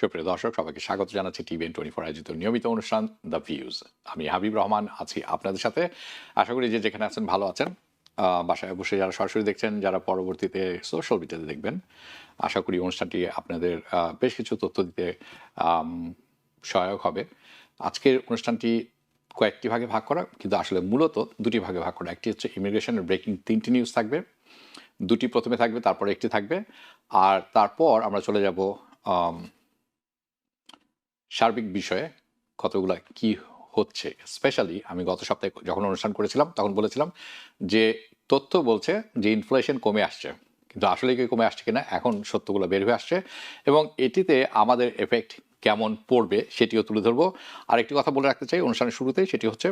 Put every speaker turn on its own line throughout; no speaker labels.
সুপ্রিয় দর্শক, সবাইকে স্বাগত জানাচ্ছি টিভিএন 24 আয়োজিত নিয়মিত অনুষ্ঠান দ্য ভিউজ। আমি হাবিব রহমান আছি আপনাদের সাথে। আশা করি যে যেখানে আছেন ভালো আছেন। বাসায় বসে যারা সরাসরি দেখছেন, যারা পরবর্তীতে সোশ্যাল মিডিয়াতে দেখবেন, আশা করি অনুষ্ঠানটি আপনাদের বেশ কিছু তথ্য দিতে সহায়ক হবে। আজকের অনুষ্ঠানটি কয়েকটি ভাগে ভাগ করা, কিন্তু আসলে মূলত দুটি ভাগে ভাগ করা। একটি হচ্ছে ইমিগ্রেশনের ব্রেকিং 3টি নিউজ থাকবে, দুটি প্রথমে থাকবে, তারপরে একটি থাকবে, আর তারপর আমরা চলে যাব সার্বিক বিষয়ে কতগুলো কি হচ্ছে। স্পেশালি আমি গত সপ্তাহে যখন অনুষ্ঠান করেছিলাম তখন বলেছিলাম যে তথ্য বলছে যে ইনফ্লেশন কমে আসছে, কিন্তু আসলে কি কমে আসছে কিনা এখন সত্যগুলো বের হয়ে আসছে, এবং এটিতে আমাদের এফেক্ট কেমন পড়বে সেটিও তুলে ধরবো। আর একটি কথা বলে রাখতে চাই অনুষ্ঠানের শুরুতেই, সেটি হচ্ছে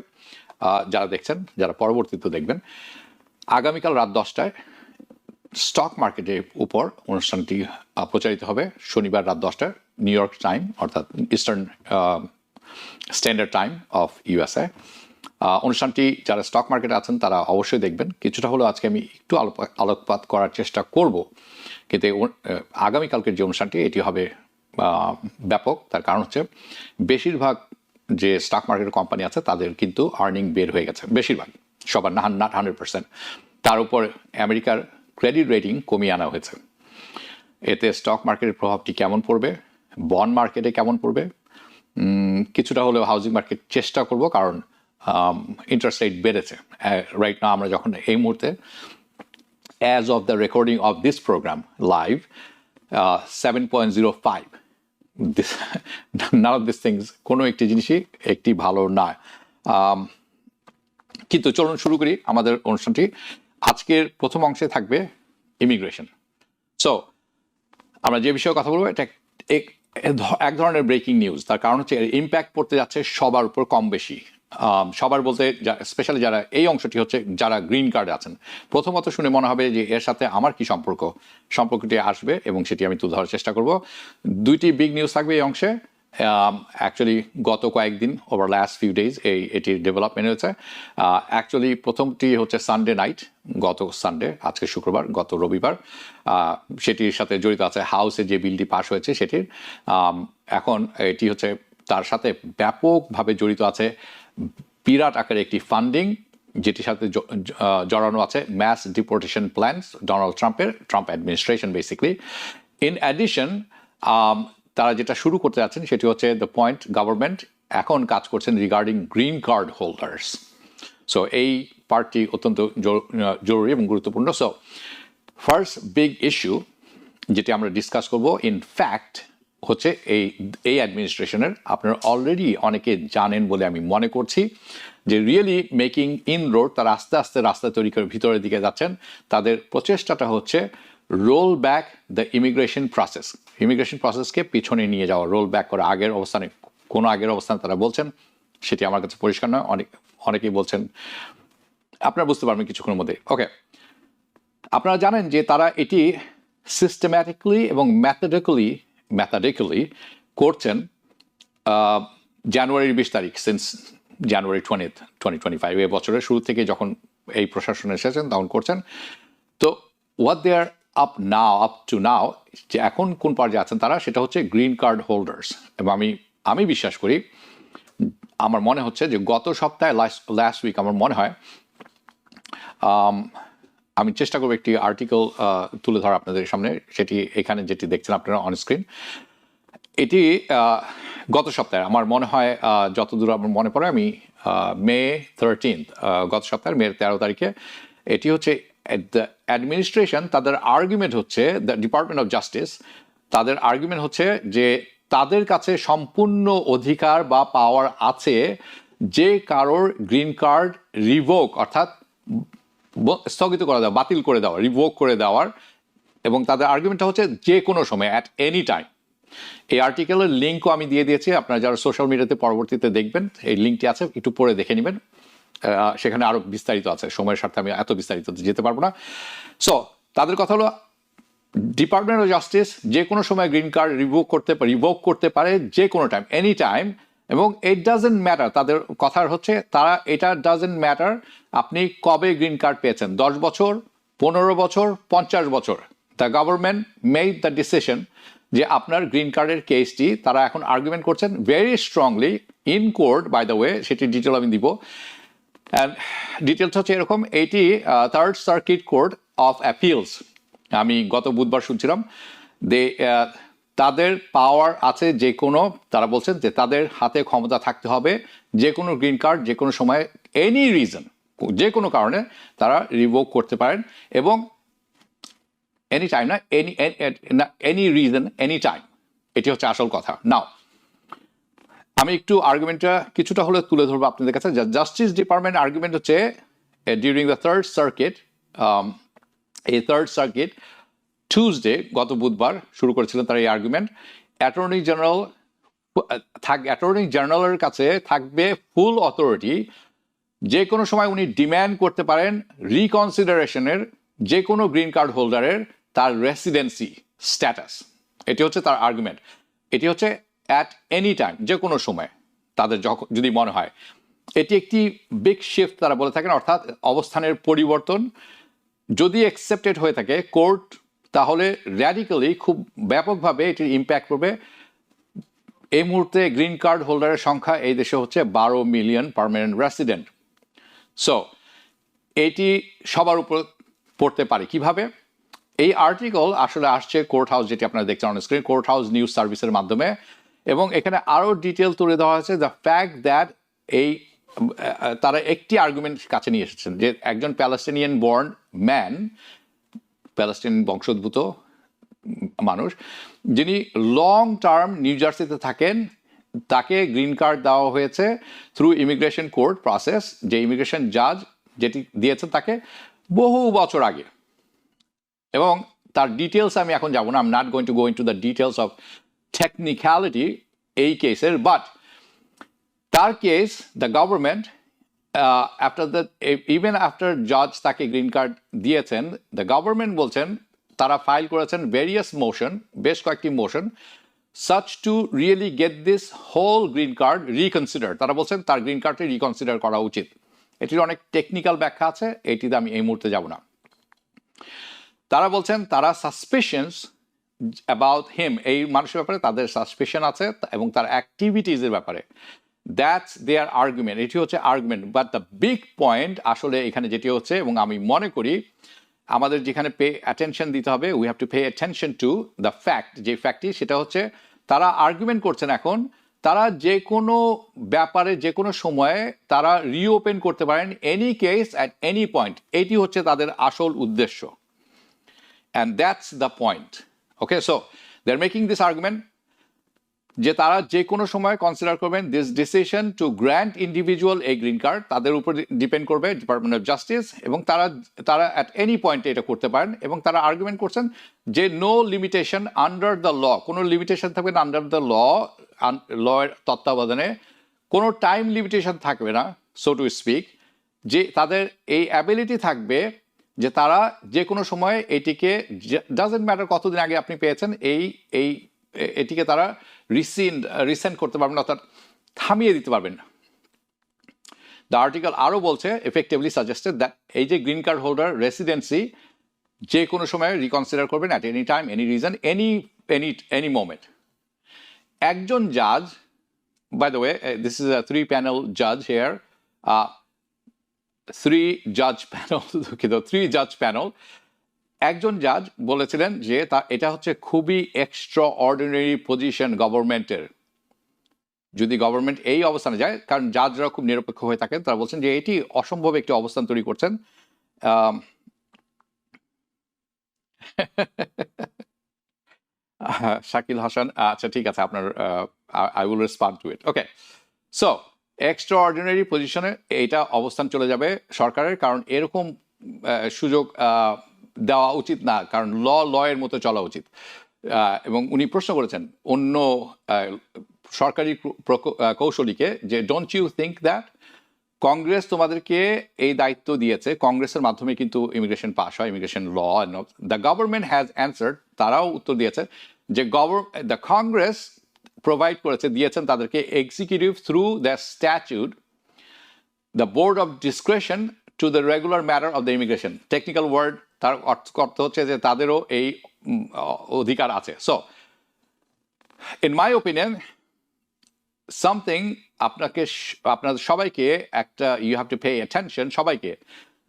যারা দেখছেন, যারা পরবর্তীতে দেখবেন, আগামীকাল রাত 10টায় স্টক মার্কেটের উপর অনুষ্ঠানটি প্রচারিত হবে। শনিবার রাত 10টায় নিউ ইয়র্ক টাইম, অর্থাৎ eastern standard time of USA. অনুষ্ঠানটি যারা স্টক মার্কেটে আছেন তারা অবশ্যই দেখবেন। কিছুটা হলেও আজকে আমি একটু আলোকপাত করার চেষ্টা করব, কিন্তু আগামীকালকের যে অনুষ্ঠানটি এটি হবে ব্যাপক। তার কারণ হচ্ছে বেশিরভাগ যে স্টক মার্কেটের কোম্পানি আছে তাদের কিন্তু আর্নিং বের হয়ে গেছে, বেশিরভাগ, সবার না, নট 100%। তার উপর আমেরিকার ক্রেডিট রেটিং কমিয়ে আনা হয়েছে। এতে স্টক মার্কেটের প্রভাবটি কেমন পড়বে, বন্ড মার্কেটে কেমন পড়বে, কিছুটা হলেও হাউজিং মার্কেট চেষ্টা করব, কারণ ইন্টারেস্ট রেট বেড়েছে রাইট না। আমরা যখন এই মুহূর্তে as of the recording of this program live 7.05, none of this things, কোনো একটি জিনিসই একটি ভালো না। কিন্তু চলুন শুরু করি আমাদের অনুষ্ঠানটি। আজকের প্রথম অংশে থাকবে ইমিগ্রেশন। সো আমরা যে বিষয়ে কথা বলবো এটা এক ধরনের ব্রেকিং নিউজ। তার কারণ হচ্ছে এর ইম্প্যাক্ট পড়তে যাচ্ছে সবার উপর কম বেশি। সবার বলতে স্পেশালি যারা এই অংশটি হচ্ছে যারা গ্রিন কার্ডে আছেন। প্রথমত শুনে মনে হবে যে এর সাথে আমার কি সম্পর্কটি আসবে, এবং সেটি আমি তুলে ধরার চেষ্টা করব। দুইটি বিগ নিউজ থাকবে এই অংশে। অ্যাকচুয়ালি গত কয়েকদিন, ওভার লাস্ট ফিউ ডেজ এটির ডেভেলপমেন্ট হয়েছে। অ্যাকচুয়ালি প্রথমটি হচ্ছে সানডে নাইট, গত সানডে, আজকে শুক্রবার, গত রবিবার। সেটির সাথে জড়িত আছে হাউসে যে বিলটি পাস হয়েছে সেটির। এখন এটি হচ্ছে তার সাথে ব্যাপকভাবে জড়িত আছে বিরাট আকারে একটি ফান্ডিং, যেটির সাথে জড়ানো আছে mass deportation plans Donald Trump administration basically. In addition তারা যেটা শুরু করতে যাচ্ছেন সেটি হচ্ছে দ্য পয়েন্ট গভর্নমেন্ট এখন কাজ করছেন regarding green card holders. So এই পার্টটি অত্যন্ত জরুরি এবং গুরুত্বপূর্ণ। সো ফার্স্ট বিগ ইস্যু যেটি আমরা ডিসকাস করব ইনফ্যাক্ট হচ্ছে এই অ্যাডমিনিস্ট্রেশনের, আপনারা অলরেডি অনেকে জানেন বলে আমি মনে করছি, যে রিয়েলি মেকিং ইনরোড, তারা আস্তে আস্তে রাস্তা তৈরি করে ভিতরের দিকে যাচ্ছেন। তাদের প্রচেষ্টাটা হচ্ছে রোল ব্যাক দ্য ইমিগ্রেশন প্রসেসকে পিছনে নিয়ে যাওয়া, রোল ব্যাক করা। আগের অবস্থানে তারা বলছেন, সেটি আমার কাছে পরিষ্কার নয়। অনেকেই বলছেন, আপনারা বুঝতে পারবেন কিছুক্ষণের মধ্যে। ওকে, আপনারা জানেন যে তারা এটি সিস্টেম্যাটিক্যালি এবং ম্যাথাডিক্যালি করছেন জানুয়ারির 20 তারিখ, সিন্স জানুয়ারি 20th, 2025, এই বছরের শুরু থেকে যখন এই প্রশাসনে এসেছেন তখন করছেন। তো what they are up to now, যে এখন কোন পর্যায়ে আছেন তারা, সেটা হচ্ছে গ্রিন কার্ড হোল্ডার্স। এবং আমি বিশ্বাস করি, আমার মনে হচ্ছে যে গত সপ্তাহে লাস্ট উইক আমার মনে হয়, আমি চেষ্টা করবো একটি আর্টিকেল তুলে ধরা আপনাদের সামনে, সেটি এখানে যেটি দেখছেন আপনারা অন স্ক্রিন। এটি গত সপ্তাহে আমার মনে হয়, যতদূর আমার মনে পড়ে, আমি মে 13th, গত সপ্তাহের মে 13 তারিখে, এটি হচ্ছে দ্য অ্যাডমিনিস্ট্রেশন, তাদের আর্গুমেন্ট হচ্ছে, দ্য ডিপার্টমেন্ট অফ জাস্টিস, তাদের আর্গুমেন্ট হচ্ছে যে তাদের কাছে সম্পূর্ণ অধিকার বা পাওয়ার আছে যে কারোর গ্রিন কার্ড রিভোক, অর্থাৎ স্থগিত করে দেওয়া, বাতিল করে দেওয়া, রিভোক করে দেওয়ার। এবং তাদের আর্গুমেন্টটা হচ্ছে যে কোনো সময়, অ্যাট এনি টাইম। এই আর্টিকেলের লিঙ্কও আমি দিয়ে দিয়েছি, আপনারা যারা সোশ্যাল মিডিয়াতে পরবর্তীতে দেখবেন, এই লিঙ্কটি আছে, একটু পরে দেখে নেবেন। সেখানে আরও বিস্তারিত আছে, সময়ের স্বার্থে আমি এত বিস্তারিত যেতে পারবো না। সো তাদের কথা হলো, ডিপার্টমেন্ট অফ জাস্টিস যে কোনো সময় গ্রিন কার্ড রিভোক করতে পারে যে কোনো টাইম, এনি টাইম। এবং ইট ডাজেন্ট ম্যাটার, তাদের কথার হচ্ছে তারা, এটা ডাজেন্ট ম্যাটার আপনি কবে গ্রিন কার্ড পেয়েছেন, 10 বছর, 15 বছর, 50 বছর। The government made the decision যে আপনার গ্রিন কার্ডের কেসটি তারা এখন আর্গুমেন্ট করছেন very strongly in court, by the way, সেটি ডিটেল আমি দিব। অ্যান্ড ডিটেলস হচ্ছে এরকম, এইটি third circuit court of appeals, আমি গত বুধবার শুনছিলাম, তাদের পাওয়ার আছে যে কোনো, তারা বলছেন যে তাদের হাতে ক্ষমতা থাকতে হবে যে কোনো গ্রিন কার্ড যে কোনো সময় এনি রিজন, যে কোনো কারণে তারা রিভোক করতে পারেন, এবং এনি টাইম না, এনি রিজন এনি টাইম, এটি হচ্ছে আসল কথা। নাও আমি একটু আর্গুমেন্টটা কিছুটা হলে তুলে ধরবো আপনাদের কাছে। জাস্টিস ডিপার্টমেন্ট আর্গুমেন্ট হচ্ছে ডিউরিং দ্য থার্ড সার্কিট, এই থার্ড সার্কিট টিউসডে, গত বুধবার শুরু করেছিলেন তারা এই আর্গুমেন্ট। অ্যাটর্নি জেনারেলের কাছে থাকবে ফুল অথরিটি, যে কোনো সময় উনি ডিম্যান্ড করতে পারেন রিকনসিডারেশনের যে কোনো গ্রিন কার্ড হোল্ডারের তার রেসিডেন্সি স্ট্যাটাস। এটি হচ্ছে তার আর্গুমেন্ট। এটি হচ্ছে অ্যাট এনি টাইম, যে কোনো সময় তাদের যদি মনে হয়। এটি একটি বিগ শিফট তারা বলে থাকেন, অর্থাৎ অবস্থানের পরিবর্তন যদি অ্যাকসেপ্টেড হয়ে থাকে কোর্ট, তাহলে র্যাডিক্যালি খুব ব্যাপকভাবে এটির ইম্প্যাক্ট করবে। এই মুহূর্তে গ্রিন কার্ড হোল্ডারের সংখ্যা এই দেশে হচ্ছে 12 মিলিয়ন পার্মানেন্ট রেসিডেন্ট। সো এটি সবার উপর পড়তে পারে কিভাবে? এই আর্টিকেল আসলে আসছে কোর্ট হাউস, যেটি আপনারা দেখছেন on screen, court house news সার্ভিসের মাধ্যমে, এবং এখানে আরও ডিটেল তুলে দেওয়া হয়েছে দ্য ফ্যাক্ট দ্যাট এই তারা একটি আর্গুমেন্ট কাছে নিয়ে এসেছেন যে একজন প্যালেস্টিনিয়ান বর্ন ম্যান, প্যালেস্টিনিয়ান বংশোদ্ভূত মানুষ, যিনি লং টার্ম নিউ জার্সিতে থাকেন, তাকে গ্রিন কার্ড দেওয়া হয়েছে থ্রু ইমিগ্রেশন কোর্ট প্রসেস, যে ইমিগ্রেশন জাজ যেটি দিয়েছেন তাকে বহু বছর আগে। এবং তার ডিটেলস আমি এখন যাব না, I am not going to go into the details of technicality এই কেসের, বাট তার case the government after the even after জাজ তাকে গ্রিন কার্ড দিয়েছেন, দ্য গভর্নমেন্ট বলছেন তারা ফাইল করেছেন ভেরিয়াস মোশন, বেশ কয়েকটি motion, such to really get this whole green card reconsidered. তারা বলছেন তার গ্রিন কার্ডটি রিকনসিডার করা উচিত। এটির অনেক টেকনিক্যাল ব্যাখ্যা আছে, এটিতে আমি এই মুহূর্তে যাব না। তারা বলছেন তারা সাসপিশনস অ্যাবাউট হিম, এই মানুষের ব্যাপারে তাদের সাসপিশন আছে এবং তার অ্যাক্টিভিটিজের ব্যাপারে, দ্যাটস দেয়ার আর্গুমেন্ট, এটি হচ্ছে argument. But the big point আসলে এখানে যেটি হচ্ছে, এবং আমি মনে করি আমাদের যেখানে পে অ্যাটেনশন দিতে হবে, we have to pay attention to the fact, যে ফ্যাক্টটি সেটা হচ্ছে তারা আর্গুমেন্ট করছেন এখন তারা যে কোনো ব্যাপারে যে কোনো সময়ে তারা রিওপেন করতে পারেন any case at any point, এটি হচ্ছে তাদের আসল উদ্দেশ্য। And that's the point. Okay, so they are making this argument যে তারা যে কোনো সময় কনসিডার করবেন this decision to grant individual এই গ্রিন কার্ড, তাদের উপর ডিপেন্ড করবে ডিপার্টমেন্ট অফ জাস্টিস, এবং তারা অ্যাট এনি পয়েন্টে এটা করতে পারেন। এবং তারা আর্গুমেন্ট করছেন যে no limitation under the law, কোনো লিমিটেশন থাকবে না আন্ডার দ্য লয়ের তত্ত্বাবধানে, কোনো টাইম লিমিটেশন থাকবে না, সো টু স্পিক, যে তাদের এই অ্যাবিলিটি থাকবে যে তারা যে কোনো সময় এটিকে, ডাজেন্ট ম্যাটার কতদিন আগে আপনি পেয়েছেন, এটিকে তারা রিসেন্ড করতে পারবেন, অর্থাৎ থামিয়ে দিতে পারবেন না। দ্য আর্টিকেল আরও বলছে এফেক্টিভলি সাজেস্টেড দ্যাট এই যে গ্রিন কার্ড হোল্ডার রেসিডেন্সি যে কোনো সময় রিকনসিডার করবেন at any time, any reason, any moment. একজন জাজ, by the way this is a 3 panel জাজ হেয়ার, 3 জাজ প্যানেল, একজন জাজ বলেছিলেন যে এটা হচ্ছে খুবই এক্সট্রা অর্ডিনারি পজিশন গভর্নমেন্টের, যদি গভর্নমেন্ট এই অবস্থানে যায়, কারণ জাজরা খুব নিরপেক্ষ হয়ে থাকেন, তারা বলছেন যে এটি অসম্ভব একটি অবস্থান তৈরি করছেন। শাকিল হাসান, আচ্ছা ঠিক আছে, আপনার I will respond two it. Okay, so extra ordinary পজিশনে এইটা অবস্থান চলে যাবে সরকারের, কারণ এরকম সুযোগ দেওয়া উচিত না, কারণ লয়ের মতো চলা উচিত। এবং উনি প্রশ্ন করেছেন অন্য সরকারি কৌশলীকে যে don't you think that Congress তোমাদেরকে এই দায়িত্ব দিয়েছে, কংগ্রেসের মাধ্যমে কিন্তু ইমিগ্রেশন পাস হয়, immigration law, the government has answered, তারাও উত্তর দিয়েছে যে দ্য কংগ্রেস প্রোভাইড দিয়েছেন তাদেরকে executive through the statute the board of discretion to the regular matter of the immigration. Technical word, তার অর্থ হচ্ছে যে তাদেরও এই অধিকার আছে। So in my opinion something আপনাদের সবাইকে একটা you have to pay attention সবাইকে,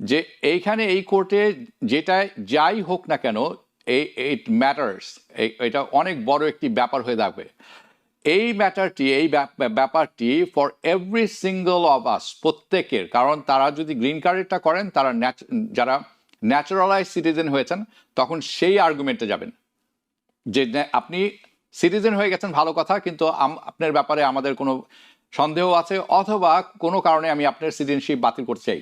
যে এইখানে এই কোর্টে যেটা যাই হোক না কেন ইট ম্যাটার্স, এটা অনেক বড় একটি ব্যাপার হয়ে থাকবে। এই ম্যাটারটি ব্যাপারটি for every single of us, প্রত্যেকের। কারণ তারা যদি গ্রিন কার্ডেরটা করেন, তারা যারা ন্যাচারালাইজ সিটিজেন হয়েছেন, তখন সেই আর্গুমেন্টে যাবেন যে আপনি সিটিজেন হয়ে গেছেন ভালো কথা, কিন্তু আপনার ব্যাপারে আমাদের কোনো সন্দেহ আছে, অথবা কোনো কারণে আমি আপনার সিটিজেনশিপ বাতিল করতে চাই।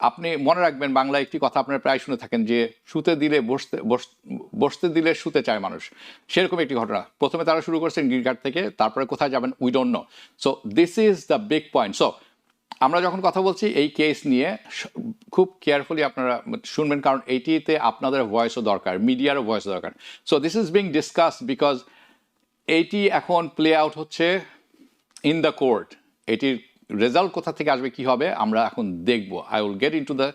আপনি মনে রাখবেন, বাংলায় একটি কথা আপনারা প্রায় শুনে থাকেন যে শুতে দিলে বসতে দিলে শুতে চায় মানুষ। সেরকম একটি ঘটনা। প্রথমে তারা শুরু করছেন গ্রিন কার্ড থেকে, তারপরে কোথায় যাবেন we don't know. So this is the big point. So আমরা যখন কথা বলছি এই কেস নিয়ে, খুব কেয়ারফুলি আপনারা শুনবেন, কারণ এইটিতে আপনাদের ভয়েসও দরকার, মিডিয়ারও ভয়েসও দরকার। So this is being discuss because এইটি এখন প্লে আউট হচ্ছে ইন দ্য কোর্ট। এটির রেজাল্ট কোথা থেকে আসবে, কি হবে, আমরা এখন দেখব। I will get into the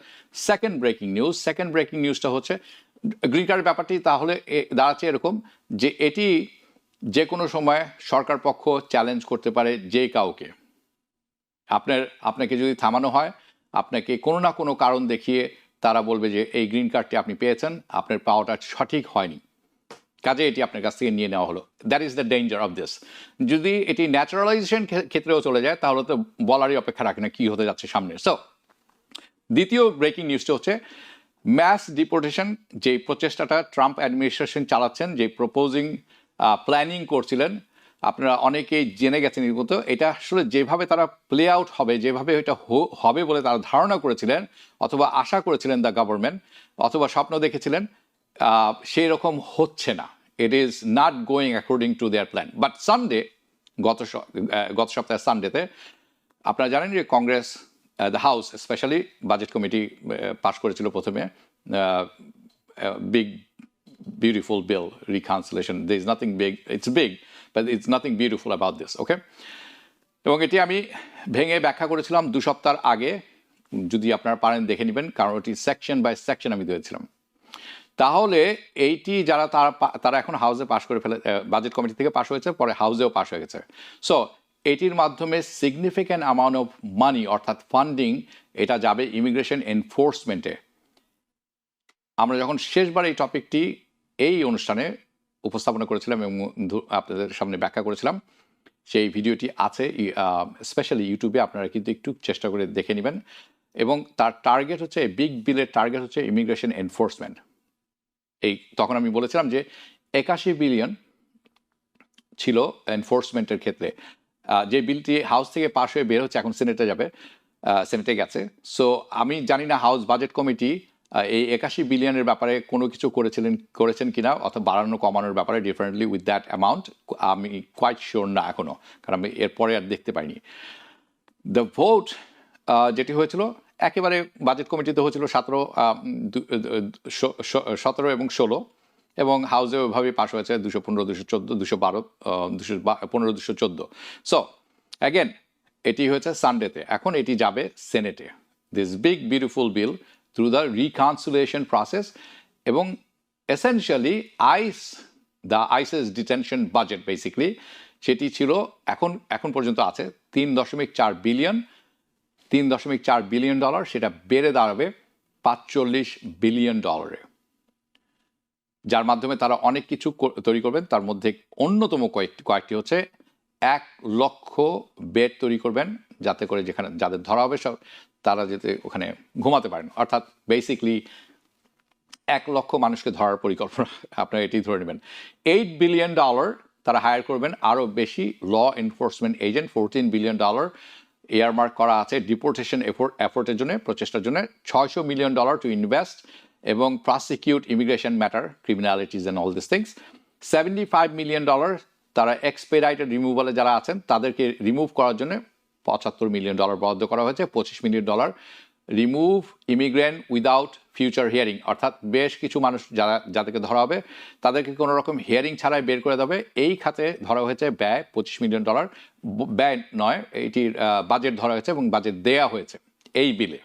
second breaking news. Second breaking নিউজটা হচ্ছে গ্রিন কার্ডের ব্যাপারটি তাহলে দাঁড়াচ্ছে এরকম যে এটি যে কোনো সময় সরকার পক্ষ চ্যালেঞ্জ করতে পারে যে কাউকে। আপনাকে যদি থামানো হয়, আপনাকে কোনো না কোনো কারণ দেখিয়ে তারা বলবে যে এই গ্রিন কার্ডটি আপনি পেয়েছেন, আপনার পাওয়াটা সঠিক হয়নি, কাজে এটি আপনার কাছ থেকে নিয়ে নেওয়া হলো। That is the danger of this. যদি এটি ন্যাচারালাইজেশন ক্ষেত্রেও চলে যায়, তাহলে তো বলারই অপেক্ষা রাখে না কি হতে যাচ্ছে সামনে। সো দ্বিতীয় ব্রেকিং নিউজটা হচ্ছে ম্যাস ডিপোর্টেশন, যে প্রচেষ্টাটা ট্রাম্প অ্যাডমিনিস্ট্রেশন চালাচ্ছেন, যে প্ল্যানিং করছিলেন, আপনারা অনেকেই জেনে গেছেন এর মতো। এটা আসলে যেভাবে তারা প্লে আউট হবে, যেভাবে এটা হবে বলে তারা ধারণা করেছিলেন, অথবা আশা করেছিলেন দ্য গভর্নমেন্ট, অথবা স্বপ্ন দেখেছিলেন, সেই রকম হচ্ছে না। It is not going according to their plan. But Sunday, গত সপ্তাহে সানডেতে আপনারা জানেন যে Congress, the house specially budget committee পাশ করেছিল প্রথমে big beautiful bill reconciliation. there is nothing big, it's big but it's nothing beautiful about this, okay? এবং এটি আমি ভেঙে ব্যাখ্যা করেছিলাম 2 সপ্তাহ আগে, যদি আপনারা পারেন দেখে নেবেন, কারণ এটি সেকশন বাই সেকশন আমি দিয়েছিলাম। তাহলে এইটি যারা তারা এখন হাউসে পাশ করে ফেলে, বাজেট কমিটি থেকে পাশ হয়েছে, পরে হাউসেও পাশ হয়ে গেছে। সো এটির মাধ্যমে সিগনিফিক্যান্ট অ্যামাউন্ট অফ মানি, অর্থাৎ ফান্ডিং, এটা যাবে ইমিগ্রেশন এনফোর্সমেন্টে। আমরা যখন শেষবার এই টপিকটি এই অনুষ্ঠানে উপস্থাপনা করেছিলাম এবং আপনাদের সামনে ব্যাখ্যা করেছিলাম, সেই ভিডিওটি আছে স্পেশালি ইউটিউবে, আপনারা কিন্তু একটু চেষ্টা করে দেখে নেবেন। এবং তার টার্গেট হচ্ছে, বিগ বিলের টার্গেট হচ্ছে ইমিগ্রেশন এনফোর্সমেন্ট। তখন আমি বলেছিলাম যে 81 বিলিয়ন ছিল এনফোর্সমেন্টের ক্ষেত্রে। যে বিলটি হাউস থেকে পাশ হয়ে বের হচ্ছে, এখন সিনেটে যাবে, সিনেটে গেছে। সো আমি জানি না হাউস বাজেট কমিটি এই 81 বিলিয়নের ব্যাপারে কোনো কিছু করেছেন কিনা, অথবা বাড়ানো কমানোর ব্যাপারে ডিফারেন্টলি উইথ দ্যাট অ্যামাউন্ট, আমি কোয়াইট শিওর না এখনও, কারণ আমি এরপরে আর দেখতে পাইনি। দ্য ভোট যেটি হয়েছিল একেবারে বাজেট কমিটিতে হয়েছিল 17 এবং 16, এবং হাউসে ওইভাবেই পাশ হয়েছে 215, 214, 212, 215, 214। সো অ্যাগেন এটি হয়েছে সানডেতে, এখন এটি যাবে সেনেটে, this big beautiful bill through the reconciliation process. এবং essentially the ICE detention budget basically সেটি ছিল এখন পর্যন্ত আছে 3.4 বিলিয়ন, $3.4 বিলিয়ন, সেটা বেড়ে দাঁড়াবে $45 বিলিয়ন, যার মাধ্যমে তারা অনেক কিছু তৈরি করবেন। তার মধ্যে অন্যতম কয়েকটি হচ্ছে 1 লক্ষ বেড তৈরি করবেন, যাতে করে যাদের ধরা হবে তারা যাতে ওখানে ঘুমাতে পারেন। অর্থাৎ বেসিকলি 1 লক্ষ মানুষকে ধরার পরিকল্পনা, আপনারা এটি ধরে নেবেন। $8 বিলিয়ন তারা হায়ার করবেন আরও বেশি law enforcement agent. $14 billion earmark করা আছে ডিপোর্টেশন এফোর্টের জন্য, প্রচেষ্টার জন্য। $600 মিলিয়ন টু ইনভেস্ট এবং prosecute immigration matter, criminalities and all this things. $75 million তারা এক্সপেডাইটেড রিমুভালে যারা আছেন তাদেরকে রিমুভ করার জন্য $75 মিলিয়ন বরাদ্দ করা হয়েছে। $25 million remove immigrant without future hearing, অর্থাৎ বেশ কিছু মানুষ যাদেরকে ধরা হবে তাদেরকে কোনো রকম হিয়ারিং ছাড়াই বের করে দেবে। এই খাতে ধরা হয়েছে ব্যয় $25 মিলিয়ন, ব্যয় নয়, এটির বাজেট ধরা হয়েছে এবং বাজেট দেয়া হয়েছে এই বিলে।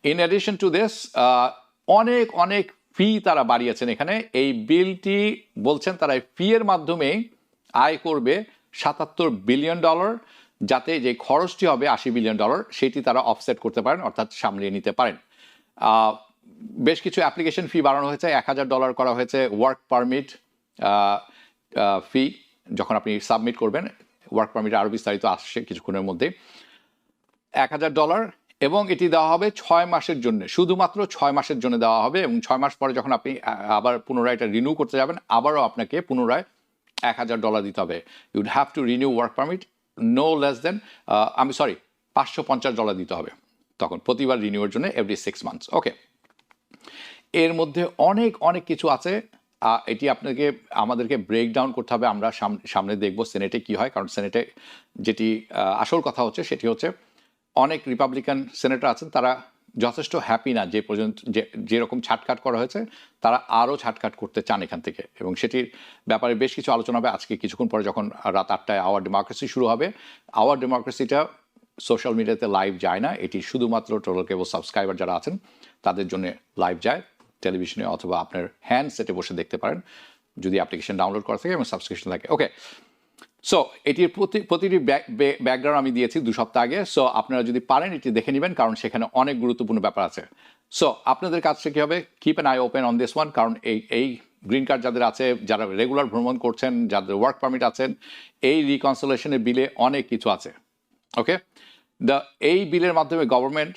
ইন অ্যাডিশন টু দিস অনেক ফি তারা বাড়িয়েছেন এখানে। এই বিলটি বলছেন তারা ফি এর মাধ্যমে আয় করবে $77 বিলিয়ন, যাতে যে খরচটি হবে $80 বিলিয়ন সেটি তারা অফসেট করতে পারেন, অর্থাৎ সামলিয়ে নিতে পারেন। বেশ কিছু অ্যাপ্লিকেশন ফি বাড়ানো হয়েছে, $1,000 করা হয়েছে ওয়ার্ক পারমিট ফি যখন আপনি সাবমিট করবেন। ওয়ার্ক পারমিট আরও বিস্তারিত আসছে কিছুক্ষণের মধ্যে। $1,000 এবং এটি দেওয়া হবে 6 মাসের জন্য, শুধুমাত্র 6 মাসের জন্য দেওয়া হবে, এবং 6 মাস পরে যখন আপনি আবার পুনরায় এটা রিনিউ করতে যাবেন, আবারও আপনাকে পুনরায় $1,000 দিতে হবে। You'd have to renew work permit no less than $550 দিতে হবে তখন, প্রতিবার রিনিউয়ের জন্য এভরি 6 মান্থস। ওকে, এর মধ্যে অনেক অনেক কিছু আছে। এটি আমাদেরকে ব্রেকডাউন করতে হবে, আমরা সামনে দেখব সেনেটে কি হয়, কারণ সেনেটে যেটি আসল কথা হচ্ছে সেটি হচ্ছে অনেক রিপাবলিকান সেনেটর আছেন, তারা যথেষ্ট হ্যাপি না যে পর্যন্ত যেরকম ছাটকাট করা হয়েছে, তারা আরও ছাটকাট করতে চান এখান থেকে, এবং সেটির ব্যাপারে বেশ কিছু আলোচনা হবে আজকে কিছুক্ষণ পরে যখন রাত 8টায় আওয়ার ডেমোক্রেসি শুরু হবে। আওয়ার ডেমোক্রেসিটা সোশ্যাল মিডিয়াতে লাইভ যায় না, এটি শুধুমাত্র টোটাল কেবল সাবস্ক্রাইবার যারা আছেন তাদের জন্য লাইভ যায়, টেলিভিশনে অথবা আপনার হ্যান্ডসেটে বসে দেখতে পারেন যদি অ্যাপ্লিকেশন ডাউনলোড করা থাকে এবং সাবস্ক্রিপশন থাকে। ওকে, সো এটির প্রতিটি ব্যাকগ্রাউন্ড আমি দিয়েছি 2 সপ্তাহ আগে। সো আপনারা যদি পারেন এটি দেখে নেবেন, কারণ সেখানে অনেক গুরুত্বপূর্ণ ব্যাপার আছে। সো আপনাদের কাছে কী হবে, keep an I open on this one, কারণ এই গ্রিন কার্ড যাদের আছে, যারা রেগুলার ভ্রমণ করছেন, যাদের ওয়ার্ক পারমিট আছেন, এই রিকনসিলেশনের বিলে অনেক কিছু আছে। ওকে, এই বিলের মাধ্যমে গভর্নমেন্ট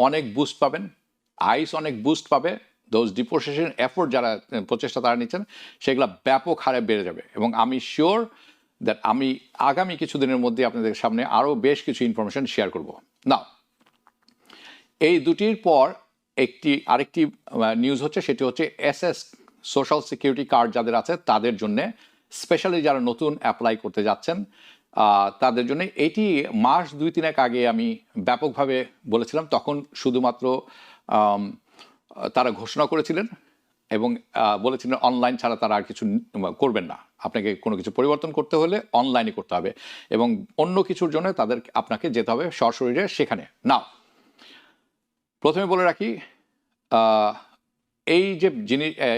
অনেক বুস্ট পাবেন, আইস অনেক বুস্ট পাবে, দোজ ডিপোর্টেশন এফোর্ট যারা প্রচেষ্টা তারা নিচ্ছেন সেগুলো ব্যাপক হারে বেড়ে যাবে, এবং আমি শিওর দ্যাট আমি আগামী কিছুদিনের মধ্যে আপনাদের সামনে আরও বেশ কিছু ইনফরমেশন শেয়ার করব। নাও, এই দুটির পর আরেকটি নিউজ হচ্ছে, সেটি হচ্ছে এসএস সোশ্যাল সিকিউরিটি কার্ড যাদের আছে তাদের জন্য, স্পেশালি যারা নতুন অ্যাপ্লাই করতে যাচ্ছেন তাদের জন্য। এটি মাস 2-3 আগে আমি ব্যাপকভাবে বলেছিলাম, তখন শুধুমাত্র তারা ঘোষণা করেছিলেন এবং বলেছিলেন অনলাইন ছাড়া তারা আর কিছু করবেন না, আপনাকে কোনো কিছু পরিবর্তন করতে হলে অনলাইনে করতে হবে, এবং অন্য কিছুর জন্য আপনাকে যেতে হবে সশরীরে সেখানে। নাও, প্রথমে বলে রাখি, এই যে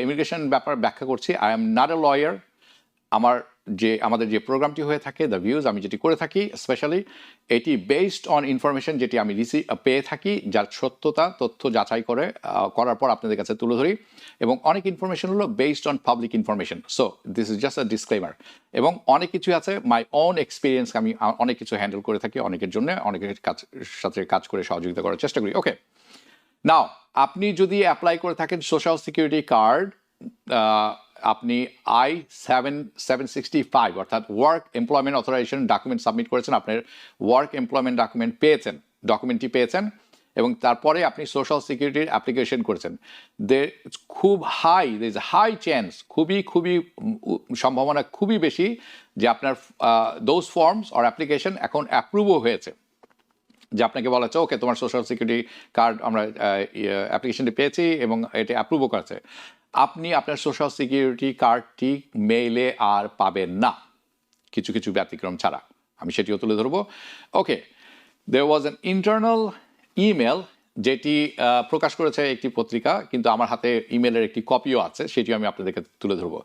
ইমিগ্রেশন ব্যাপার ব্যাখ্যা করছি, I am not a lawyer. আমাদের যে প্রোগ্রামটি হয়ে থাকে, দ্য ভিউজ, আমি যেটি করে থাকি স্পেশালি, এটি বেসড অন ইনফরমেশন যেটি আমি পেয়ে থাকি, যার সত্যতা তথ্য যাচাই করার পর আপনাদের কাছে তুলে ধরি, এবং অনেক ইনফরমেশন হলো based on public information. So this is just a disclaimer, এবং অনেক কিছু আছে মাই ওন এক্সপিরিয়েন্স, আমি অনেক কিছু হ্যান্ডেল করে থাকি অনেকের জন্য, অনেকের সাথে কাজ করে সহযোগিতা করার চেষ্টা করি। ওকে, নাও, আপনি যদি অ্যাপ্লাই করে থাকেন সোশ্যাল সিকিউরিটি কার্ড, আপনি I-765 অর্থাৎ work employment authorisation document submit করেছেন, আপনার ওয়ার্ক এমপ্লয়মেন্ট ডকুমেন্টটি পেয়েছেন, এবং তারপরে আপনি সোশ্যাল সিকিউরিটির অ্যাপ্লিকেশন করেছেন। খুব হাই চান্স, খুবই সম্ভাবনা খুবই বেশি যে আপনার দোজ ফর্মস অর অ্যাপ্লিকেশন এখন অ্যাপ্রুভও হয়েছে, যে আপনাকে বলা হচ্ছে ওকে তোমার সোশ্যাল সিকিউরিটি কার্ড আমরা অ্যাপ্লিকেশনটি পেয়েছি এবং এটা অ্যাপ্রুভও করেছে। আপনি আপনার সোশ্যাল সিকিউরিটি কার্ডটি মেইলে আর পাবেন না, কিছু কিছু ব্যতিক্রম ছাড়া, আমি সেটিও তুলে ধরবো। ওকে, দেয়ার ওয়াজ অ্যান ইন্টারনাল ইমেল যেটি প্রকাশ করেছে একটি পত্রিকা, কিন্তু আমার হাতে ইমেলের একটি কপিও আছে, সেটিও আমি আপনাদেরকে তুলে ধরবো।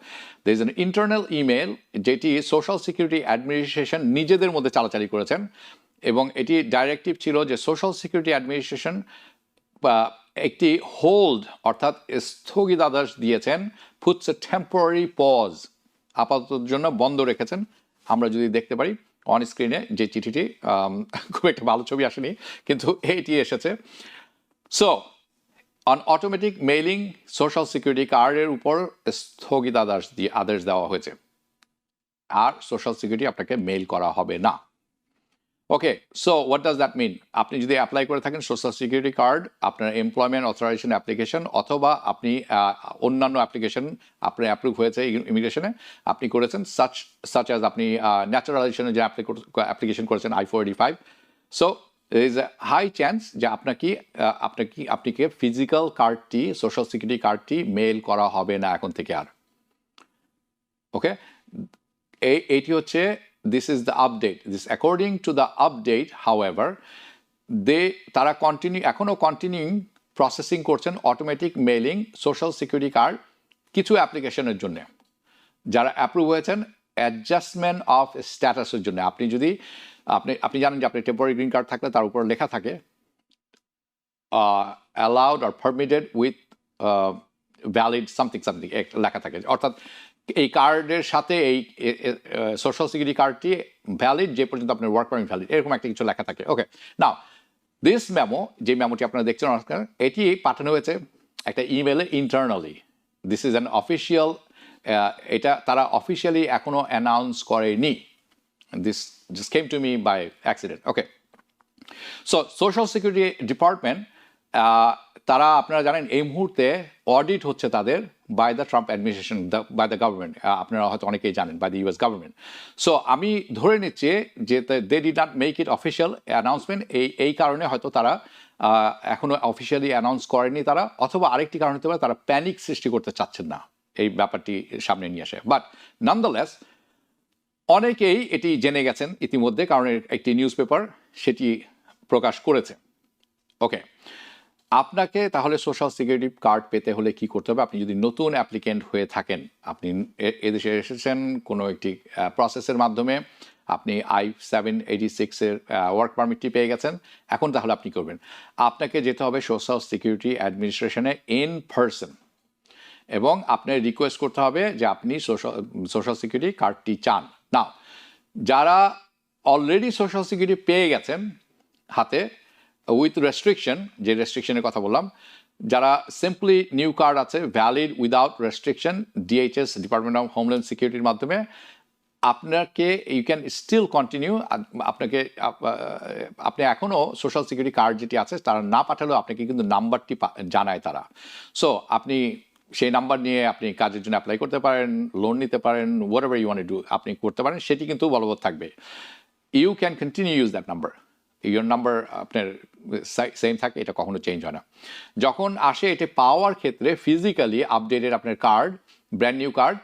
There is an internal email যেটি সোশ্যাল সিকিউরিটি অ্যাডমিনিস্ট্রেশন নিজেদের মধ্যে চালাচালি করেছেন, এবং এটি ডাইরেক্টিভ ছিল যে সোশ্যাল সিকিউরিটি অ্যাডমিনিস্ট্রেশন একটি হোল্ড অর্থাৎ স্থগিতাদেশ দিয়েছেন, পুটস এ টেম্পোরারি পজ, আপাতত জন্য বন্ধ রেখেছেন। আমরা যদি দেখতে পারি অন স্ক্রিনে যে চিঠিটি, খুব একটা ভালো ছবি আসেনি কিন্তু এইটি এসেছে। So on automatic mailing social security কার্ডের উপর আদেশ দেওয়া হয়েছে, আর সোশ্যাল সিকিউরিটি আপনাকে মেইল করা হবে না। Okay, so what does that mean? আপনি যদি অ্যাপ্লাই করে থাকেন সোশ্যাল সিকিউরিটি কার্ড, আপনার এমপ্লয়মেন্ট অথরাইজেশন অ্যাপ্লিকেশন, অথবা আপনি অন্যান্য অ্যাপ্লিকেশন আপনার অ্যাপ্রুভ হয়েছে ইমিগ্রেশনে, আপনি করেছেন সাচ অ্যাজ আপনি ন্যাচারালাইজেশনের যে অ্যাপ্লিকেশন করেছেন I-485, so there is a high chance যে আপনাকে ফিজিক্যাল কার্ডটি, সোশ্যাল সিকিউরিটি কার্ডটি মেইল করা হবে না এখন থেকে আর। ওকে, এইটি হচ্ছে this is the update. This according to the update, however, তারা এখনো কন্টিনিউইং প্রসেসিং করছেন automatic mailing social security card কিছু অ্যাপ্লিকেশনের জন্য, যারা অ্যাপ্রুভ হয়েছেন অ্যাডজাস্টমেন্ট অফ স্ট্যাটাসের জন্য আপনি যদি আপনি জানেন যে আপনি টেম্পোরারি গ্রিন কার্ড থাকলে তার উপর লেখা থাকে allowed or permitted with valid something লেখা থাকে, অর্থাৎ এই কার্ডের সাথে এই সোশ্যাল সিকিউরিটি কার্ডটি ভ্যালিড যে পর্যন্ত আপনার ওয়ার্ক পারমিট ভ্যালিড, এরকম একটা কিছু লেখা থাকে। ওকে, নাও দিস মেমো, যে মেমোটি আপনারা দেখছেন এটি পাঠানো হয়েছে একটা ইমেলে internally. This is an official, এটা তারা অফিসিয়ালি এখনো অ্যানাউন্স করেনি। This just came to me by accident. Okay, so social security department, তারা আপনারা জানেন এই মুহূর্তে অডিট হচ্ছে তাদের by the Trump administration, by the government, আপনারা হয়তো অনেকেই জানেন, by the US government. So আমি ধরে নিচ্ছি যে they did not make it official announcement, এই কারণে হয়তো তারা এখনো অফিসিয়ালি অ্যানাউন্স করেনি তারা, অথবা আরেকটি কারণ হতে পারে তারা প্যানিক সৃষ্টি করতে চাচ্ছেন না এই ব্যাপারটি সামনে নিয়ে আসে। বাট ননদালেস অনেকেই এটি জেনে গেছেন ইতিমধ্যে, কারণ একটি নিউজ পেপার সেটি প্রকাশ করেছে। ওকে, আপনাকে তাহলে সোশ্যাল সিকিউরিটি কার্ড পেতে হলে কি করতে হবে? আপনি যদি নতুন অ্যাপ্লিকেন্ট হয়ে থাকেন, আপনি এদেশে এসেছেন কোনো একটি প্রসেসের মাধ্যমে, আপনি I-786-এর ওয়ার্ক পারমিটটি পেয়ে গেছেন, এখন তাহলে আপনি করবেন, আপনাকে যেতে হবে সোশ্যাল সিকিউরিটি অ্যাডমিনিস্ট্রেশনে ইন পার্সন, এবং আপনার রিকোয়েস্ট করতে হবে যে আপনি সোশ্যাল সিকিউরিটি কার্ডটি চান। না, যারা অলরেডি সোশ্যাল সিকিউরিটি পেয়ে গেছেন হাতে উইথ রেস্ট্রিকশন, যে রেস্ট্রিকশনের কথা বললাম, যারা সিম্পলি নিউ কার্ড আছে valid without restriction DHS, department of homeland সিকিউরিটির মাধ্যমে, আপনাকে ইউ ক্যান স্টিল কন্টিনিউ। আপনি এখনও সোশ্যাল সিকিউরিটি কার্ড যেটি আছে তারা না পাঠালেও আপনাকে কিন্তু নাম্বারটি জানায় তারা। সো আপনি সেই নাম্বার নিয়ে আপনি কাজের জন্য অ্যাপ্লাই করতে পারেন, লোন নিতে পারেন, whatever you want to do আপনি করতে পারেন, সেটি কিন্তু বলবৎ থাকবে। You can continue use that number, your number আপনার সেম থাকে, এটা কখনো চেঞ্জ হয় না। যখন আসে এটা পাওয়ার ক্ষেত্রে ফিজিক্যালি আপডেটেড আপনার কার্ড, ব্র্যান্ড নিউ কার্ড,